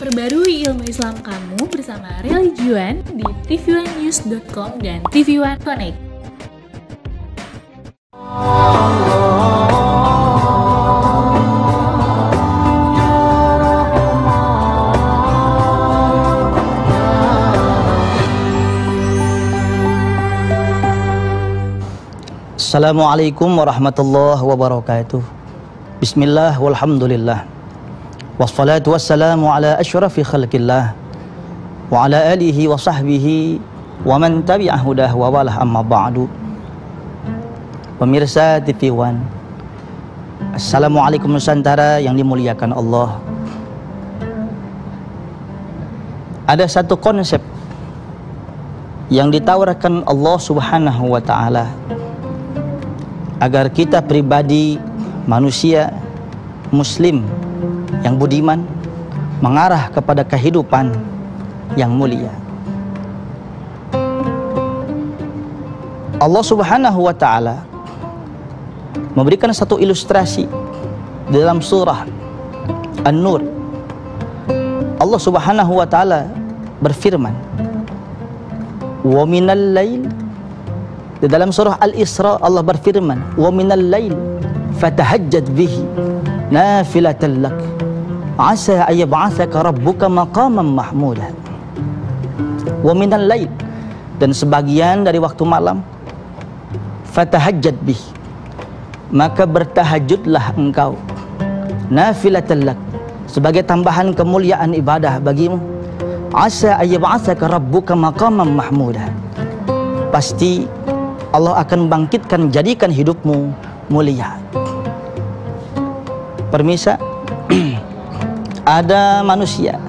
Perbarui ilmu Islam kamu bersama Religion di tv1news.com dan TV1 Connect. Assalamualaikum warahmatullahi wabarakatuh. Bismillah walhamdulillah. Wassalatu wassalamu ala asyrafi khalqillah wa ala alihi wa sahbihi wa man tabi'ah hudah wa walah amma ba'du. Pemirsa TV1, Assalamualaikum Nusantara yang dimuliakan Allah. Ada satu konsep yang ditawarkan Allah Subhanahu wa ta'ala agar kita pribadi manusia muslim yang budiman mengarah kepada kehidupan yang mulia. Allah Subhanahu wa ta'ala memberikan satu ilustrasi dalam surah An-Nur. Allah Subhanahu wa ta'ala berfirman, "Wa minal lail." Di dalam surah Al-Isra Allah berfirman, "Wa minal lail fatahajjad bihi nafilatan lak asa ay yab'atsaka rabbuka maqaman mahmuda." Wa minal lail, dan sebagian dari waktu malam, fatahajjad bihi, maka bertahajudlah engkau, nafilatan lak, sebagai tambahan kemuliaan ibadah bagimu, asa ay yab'atsaka rabbuka maqaman mahmuda, pasti Allah akan bangkitkan, jadikan hidupmu mulia. Permisa, ada manusia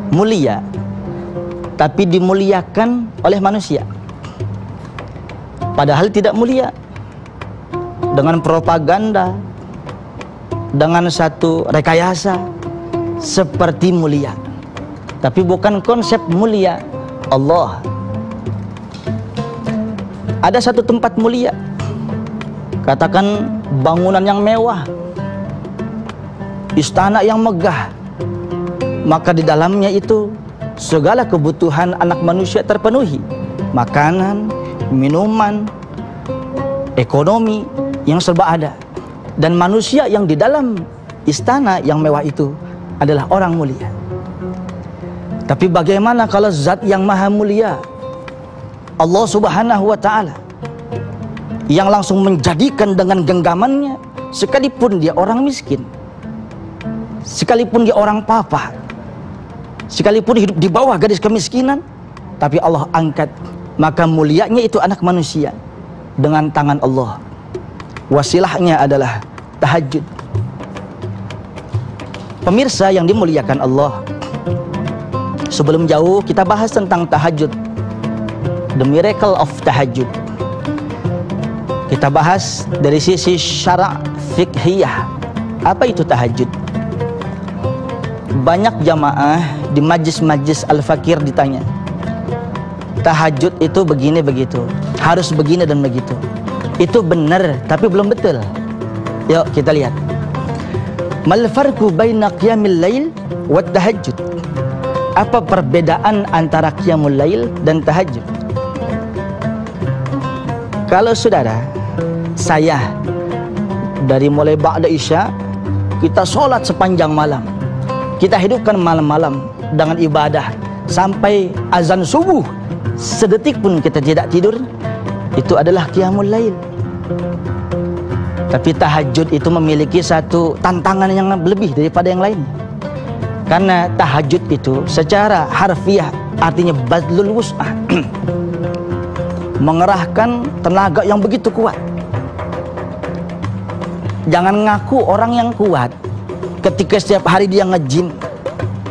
mulia tapi dimuliakan oleh manusia, padahal tidak mulia, dengan propaganda, dengan satu rekayasa seperti mulia, tapi bukan konsep mulia Allah. Ada satu tempat mulia, katakan bangunan yang mewah, istana yang megah, maka di dalamnya itu segala kebutuhan anak manusia terpenuhi, makanan, minuman, ekonomi yang serba ada, dan manusia yang di dalam istana yang mewah itu adalah orang mulia. Tapi bagaimana kalau zat yang maha mulia, Allah Subhanahu wa ta'ala, yang langsung menjadikan dengan genggamannya, sekalipun dia orang miskin, sekalipun dia orang papa, sekalipun hidup di bawah garis kemiskinan, tapi Allah angkat, maka mulianya itu anak manusia dengan tangan Allah. Wasilahnya adalah tahajud. Pemirsa yang dimuliakan Allah, sebelum jauh kita bahas tentang tahajud, the miracle of tahajud. Kita bahas dari sisi syara' fiqhiyah. Apa itu tahajud? Banyak jamaah di majlis-majlis al-fakir ditanya, tahajud itu begini begitu, harus begini dan begitu. Itu benar tapi belum betul. Yuk kita lihat. Mal farqu baina qiyamil lail wa tahajud? Apa perbedaan antara qiyamul lail dan tahajud? Kalau saudara, saya dari mulai ba'da isya, kita sholat sepanjang malam, kita hidupkan malam-malam dengan ibadah sampai azan subuh, sedetik pun kita tidak tidur, itu adalah qiyamul lail. Tapi tahajud itu memiliki satu tantangan yang lebih daripada yang lain, karena tahajud itu secara harfiah artinya badlul wus'ah, mengerahkan tenaga yang begitu kuat. Jangan ngaku orang yang kuat ketika setiap hari dia nge-gym,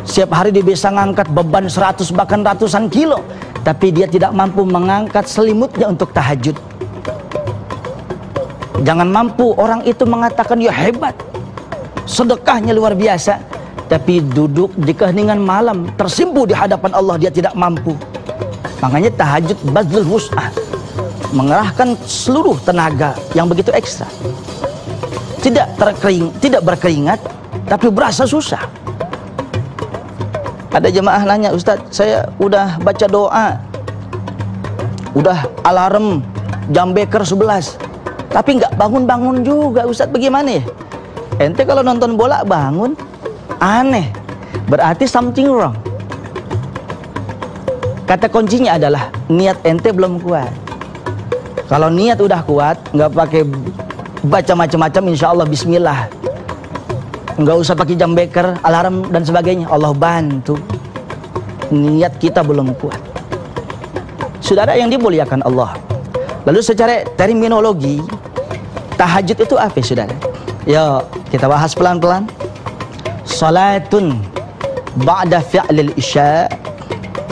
setiap hari dia bisa ngangkat beban 100 bahkan ratusan kilo, tapi dia tidak mampu mengangkat selimutnya untuk tahajud. Jangan mampu orang itu mengatakan ya hebat, sedekahnya luar biasa, tapi duduk di keheningan malam tersimpu di hadapan Allah dia tidak mampu. Makanya tahajud bazlul wus'ah, mengerahkan seluruh tenaga yang begitu ekstra. Tidak berkeringat, tapi berasa susah. Ada jemaah nanya, Ustaz, saya udah baca doa, udah alarm jam beker 11, tapi nggak bangun-bangun juga, Ustaz, bagaimana ya? Ente kalau nonton bola bangun, aneh, berarti something wrong. Kata kuncinya adalah niat ente belum kuat. Kalau niat udah kuat, nggak pakai baca macam-macam, insya Allah bismillah. Nggak usah pakai jam beker, alarm dan sebagainya. Allah bantu. Niat kita belum kuat. Saudara yang dimuliakan Allah. Lalu secara terminologi, tahajud itu apa, saudara? Ya, kita bahas pelan-pelan. Salatun ba'da fi'lil isya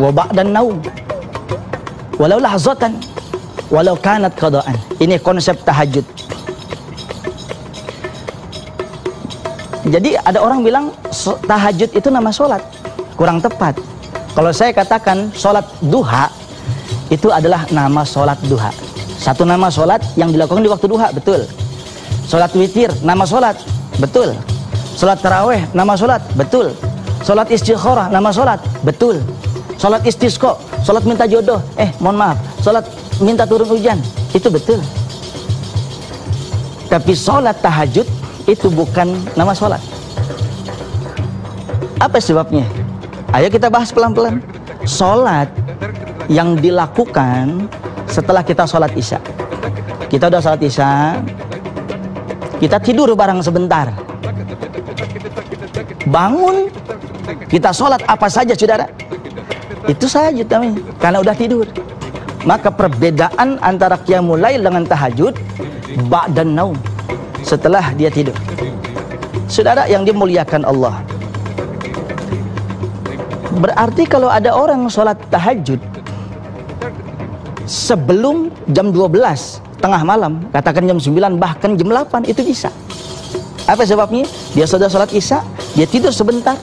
wa ba'da naum. Walau lahzatan, walau kanat qada'an. Ini konsep tahajud. Jadi ada orang bilang tahajud itu nama sholat. Kurang tepat. Kalau saya katakan sholat duha, itu adalah nama sholat duha. Satu nama sholat yang dilakukan di waktu duha, betul. Sholat witir, nama sholat, betul. Sholat taraweh, nama sholat, betul. Sholat istikharah, nama sholat, betul. Sholat istisqa, sholat minta jodoh, mohon maaf, sholat minta turun hujan, itu betul. Tapi sholat tahajud itu bukan nama sholat. Apa sebabnya? Ayo kita bahas pelan-pelan. Sholat yang dilakukan setelah kita sholat isya. Kita udah sholat isya, kita tidur barang sebentar, bangun, kita sholat apa saja, saudara, itu tahajud namanya, karena udah tidur. Maka perbedaan antara qiyamul lail dengan tahajud, ba'dan naum, setelah dia tidur. Saudara yang dimuliakan Allah, berarti kalau ada orang sholat tahajud sebelum jam 12 tengah malam, katakan jam 9 bahkan jam 8, itu bisa. Apa sebabnya? Dia sudah sholat isya, dia tidur sebentar,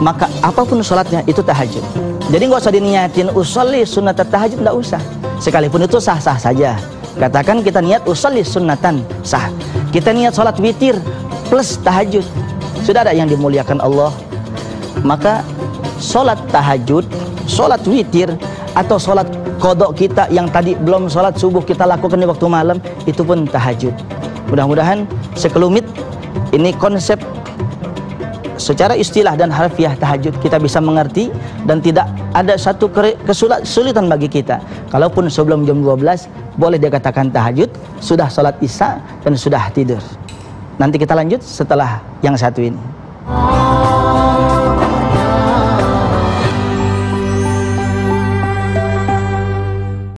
maka apapun sholatnya itu tahajud. Jadi nggak usah diniatin usolli sunat tahajud, nggak usah. Sekalipun itu sah-sah saja. Katakan kita niat usolli sunnatan, sah. Kita niat sholat witir plus tahajud. Saudara yang dimuliakan Allah, maka sholat tahajud, sholat witir, atau sholat kodok kita yang tadi belum sholat subuh kita lakukan di waktu malam, itu pun tahajud. Mudah-mudahan sekelumit ini konsep secara istilah dan harfiah tahajud kita bisa mengerti, dan tidak ada satu kesulitan bagi kita. Kalaupun sebelum jam 12 boleh dikatakan tahajud, sudah sholat isya dan sudah tidur. Nanti kita lanjut setelah yang satu ini.